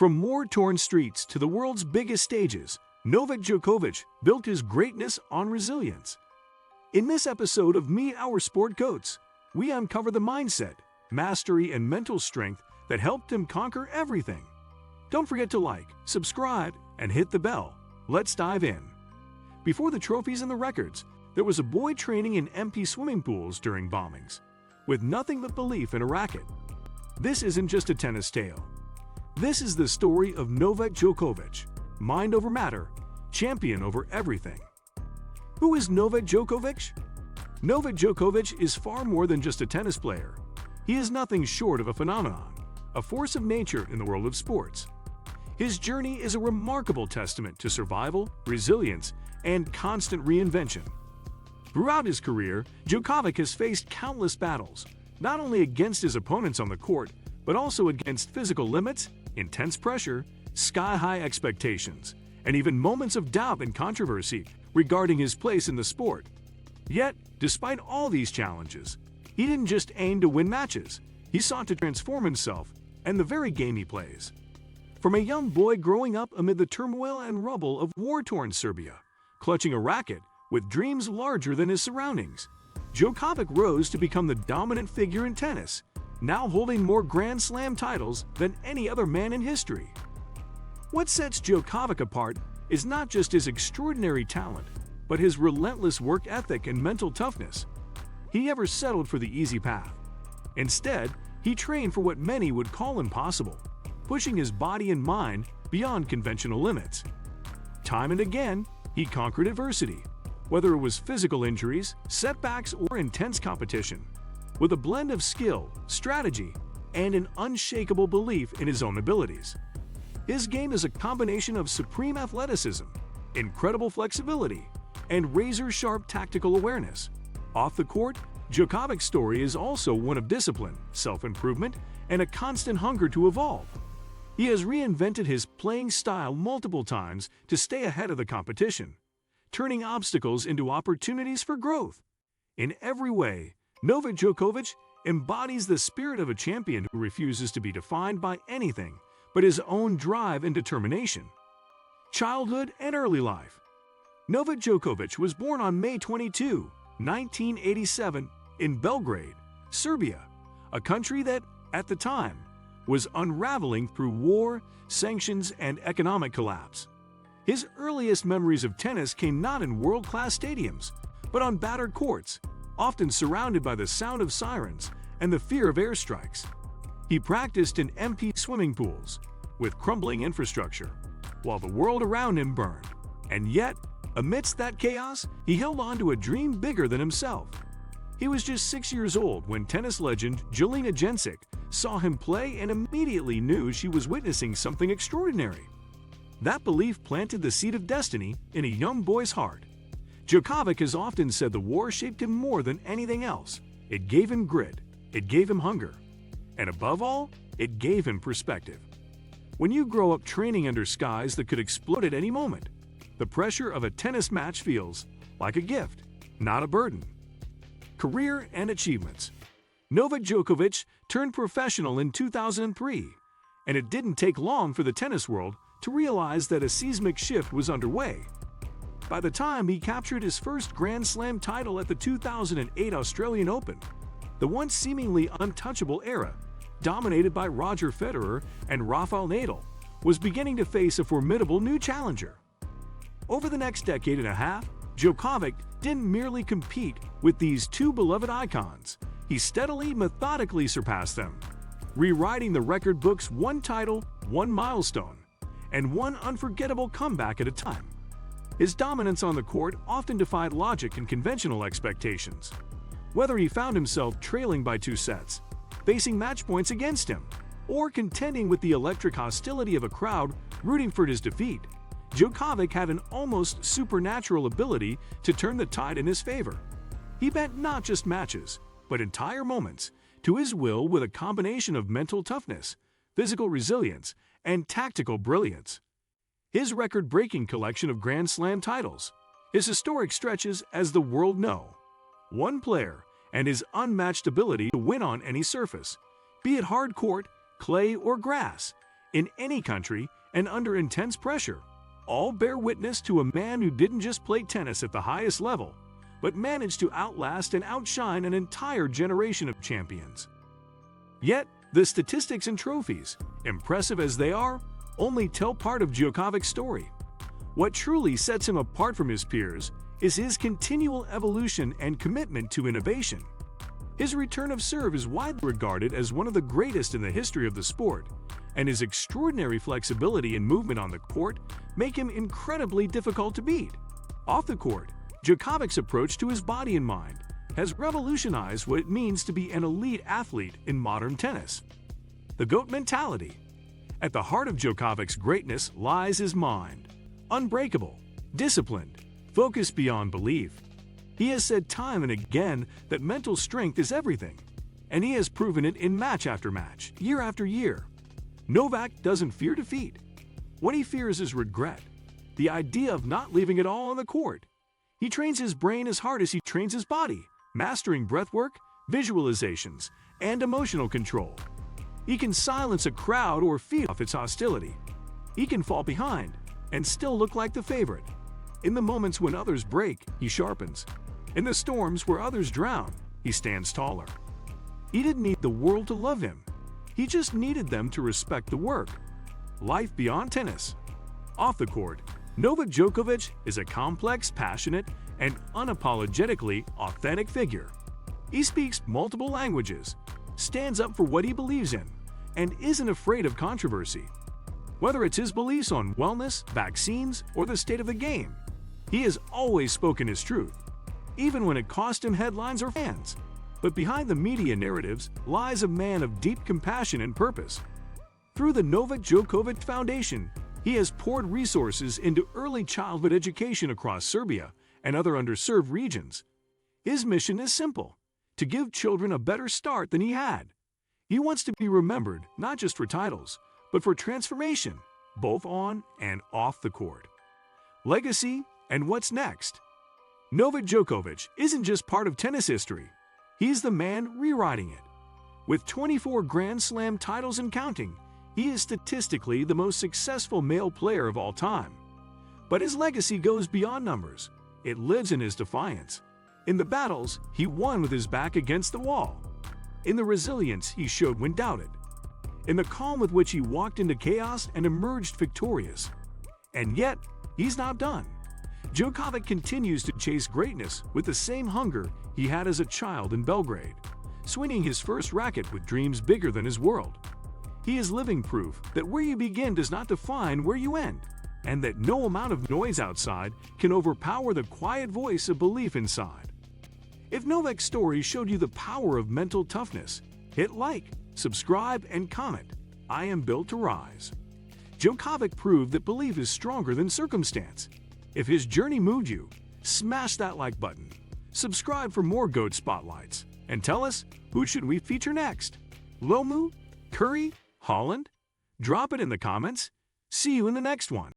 From war-torn streets to the world's biggest stages, Novak Djokovic built his greatness on resilience. In this episode of Meet Our Sport Goats, we uncover the mindset, mastery, and mental strength that helped him conquer everything. Don't forget to like, subscribe, and hit the bell. Let's dive in. Before the trophies and the records, there was a boy training in empty swimming pools during bombings, with nothing but belief in a racket. This isn't just a tennis tale. This is the story of Novak Djokovic, mind over matter, champion over everything. Who is Novak Djokovic? Novak Djokovic is far more than just a tennis player. He is nothing short of a phenomenon, a force of nature in the world of sports. His journey is a remarkable testament to survival, resilience, and constant reinvention. Throughout his career, Djokovic has faced countless battles, not only against his opponents on the court, but also against physical limits, intense pressure, sky-high expectations, and even moments of doubt and controversy regarding his place in the sport. Yet, despite all these challenges, he didn't just aim to win matches, he sought to transform himself and the very game he plays. From a young boy growing up amid the turmoil and rubble of war-torn Serbia, clutching a racket with dreams larger than his surroundings, Djokovic rose to become the dominant figure in tennis, now holding more Grand Slam titles than any other man in history. What sets Djokovic apart is not just his extraordinary talent, but his relentless work ethic and mental toughness. He never settled for the easy path. Instead, he trained for what many would call impossible, pushing his body and mind beyond conventional limits. Time and again, he conquered adversity, whether it was physical injuries, setbacks, or intense competition, with a blend of skill, strategy, and an unshakable belief in his own abilities. His game is a combination of supreme athleticism, incredible flexibility, and razor-sharp tactical awareness. Off the court, Djokovic's story is also one of discipline, self-improvement, and a constant hunger to evolve. He has reinvented his playing style multiple times to stay ahead of the competition, turning obstacles into opportunities for growth. In every way, Novak Djokovic embodies the spirit of a champion who refuses to be defined by anything but his own drive and determination. Childhood and early life. Novak Djokovic was born on May 22, 1987, in Belgrade, Serbia, a country that, at the time, was unraveling through war, sanctions, and economic collapse. His earliest memories of tennis came not in world-class stadiums, but on battered courts, often surrounded by the sound of sirens and the fear of airstrikes. He practiced in empty swimming pools, with crumbling infrastructure, while the world around him burned. And yet, amidst that chaos, he held on to a dream bigger than himself. He was just 6 years old when tennis legend Jelena Jensic saw him play and immediately knew she was witnessing something extraordinary. That belief planted the seed of destiny in a young boy's heart. Djokovic has often said the war shaped him more than anything else. It gave him grit, it gave him hunger, and above all, it gave him perspective. When you grow up training under skies that could explode at any moment, the pressure of a tennis match feels like a gift, not a burden. Career and achievements. Novak Djokovic turned professional in 2003, and it didn't take long for the tennis world to realize that a seismic shift was underway. By the time he captured his first Grand Slam title at the 2008 Australian Open, the once seemingly untouchable era, dominated by Roger Federer and Rafael Nadal, was beginning to face a formidable new challenger. Over the next decade and a half, Djokovic didn't merely compete with these two beloved icons, he steadily, methodically surpassed them, rewriting the record books one title, one milestone, and one unforgettable comeback at a time. His dominance on the court often defied logic and conventional expectations. Whether he found himself trailing by 2 sets, facing match points against him, or contending with the electric hostility of a crowd rooting for his defeat, Djokovic had an almost supernatural ability to turn the tide in his favor. He bent not just matches, but entire moments, to his will with a combination of mental toughness, physical resilience, and tactical brilliance. His record-breaking collection of Grand Slam titles, his historic stretches as the world know, one player, and his unmatched ability to win on any surface, be it hard court, clay, or grass, in any country, and under intense pressure, all bear witness to a man who didn't just play tennis at the highest level, but managed to outlast and outshine an entire generation of champions. Yet, the statistics and trophies, impressive as they are, only tell part of Djokovic's story. What truly sets him apart from his peers is his continual evolution and commitment to innovation. His return of serve is widely regarded as one of the greatest in the history of the sport, and his extraordinary flexibility and movement on the court make him incredibly difficult to beat. Off the court, Djokovic's approach to his body and mind has revolutionized what it means to be an elite athlete in modern tennis. The GOAT mentality. At the heart of Djokovic's greatness lies his mind. Unbreakable, disciplined, focused beyond belief. He has said time and again that mental strength is everything, and he has proven it in match after match, year after year. Novak doesn't fear defeat. What he fears is regret, the idea of not leaving it all on the court. He trains his brain as hard as he trains his body, mastering breathwork, visualizations, and emotional control. He can silence a crowd or feed off its hostility. He can fall behind and still look like the favorite. In the moments when others break, he sharpens. In the storms where others drown, he stands taller. He didn't need the world to love him. He just needed them to respect the work. Life beyond tennis. Off the court, Novak Djokovic is a complex, passionate, and unapologetically authentic figure. He speaks multiple languages, stands up for what he believes in, and isn't afraid of controversy. Whether it's his beliefs on wellness, vaccines, or the state of the game, he has always spoken his truth, even when it cost him headlines or fans. But behind the media narratives lies a man of deep compassion and purpose. Through the Novak Djokovic Foundation, he has poured resources into early childhood education across Serbia and other underserved regions. His mission is simple: to give children a better start than he had. He wants to be remembered not just for titles, but for transformation, both on and off the court. Legacy and what's next? Novak Djokovic isn't just part of tennis history. He's the man rewriting it. With 24 Grand Slam titles and counting, he is statistically the most successful male player of all time. But his legacy goes beyond numbers. It lives in his defiance. In the battles, he won with his back against the wall. In the resilience he showed when doubted. In the calm with which he walked into chaos and emerged victorious. And yet, he's not done. Djokovic continues to chase greatness with the same hunger he had as a child in Belgrade, swinging his first racket with dreams bigger than his world. He is living proof that where you begin does not define where you end, and that no amount of noise outside can overpower the quiet voice of belief inside. If Novak's story showed you the power of mental toughness, hit like, subscribe, and comment. I am built to rise. Djokovic proved that belief is stronger than circumstance. If his journey moved you, smash that like button. Subscribe for more GOAT spotlights. And tell us, who should we feature next? Lomu? Curry? Holland? Drop it in the comments. See you in the next one.